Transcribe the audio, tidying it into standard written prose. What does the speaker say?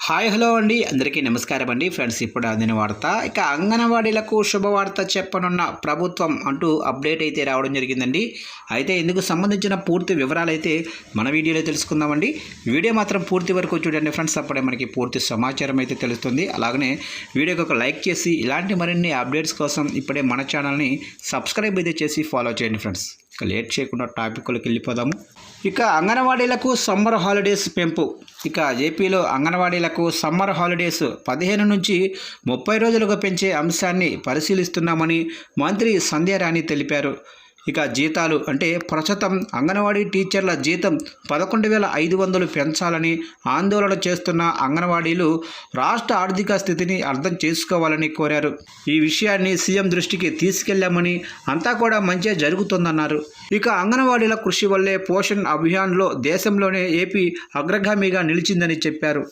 Hi hello అండి, అందరికీ నమస్కారం అండి ఫ్రెండ్స్. ఇప్పుడు అందిన వార్త, ఇక అంగన్వాడీలకు శుభవార్త చెప్పనున్న ప్రభుత్వం అంటూ అప్డేట్ అయితే రావడం జరిగిందండి. అయితే ఇందుకు సంబంధించిన పూర్తి వివరాలు అయితే మన వీడియోలో తెలుసుకుందామండి. వీడియో మాత్రం పూర్తి వరకు చూడండి ఫ్రెండ్స్, అప్పుడే మనకి పూర్తి సమాచారం అయితే తెలుస్తుంది. అలాగనే వీడియోకి ఒక లైక్ చేసి ఇలాంటి మరిన్ని అప్డేట్స్ కోసం ఇప్పుడే మన ఛానల్ని సబ్స్క్రైబ్ అయితే చేసి ఫాలో చేయండి ఫ్రెండ్స్. ఇక లేట్ చేయకుండా టాపిక్లోకి వెళ్ళిపోదాము. ఇక అంగన్వాడీలకు సమ్మర్ హాలిడేస్ పెంపు. ఇక ఏపీలో అంగన్వాడీలకు సమ్మర్ హాలిడేస్ 15 నుంచి 30 రోజులుగా పెంచే అంశాన్ని పరిశీలిస్తున్నామని మంత్రి సంధ్యారాణి తెలిపారు. ఇక జీతాలు అంటే ప్రస్తుతం అంగన్వాడీ టీచర్ల జీతం 11,500 పెంచాలని ఆందోళన చేస్తున్న అంగన్వాడీలు రాష్ట్ర ఆర్థిక స్థితిని అర్థం చేసుకోవాలని కోరారు. ఈ విషయాన్ని సీఎం దృష్టికి తీసుకెళ్లామని, అంతా కూడా మంచిగా జరుగుతుందన్నారు. ఇక అంగన్వాడీల కృషి వల్లే పోషణ్ అభియాన్లో దేశంలోనే ఏపీ అగ్రగామిగా నిలిచిందని చెప్పారు.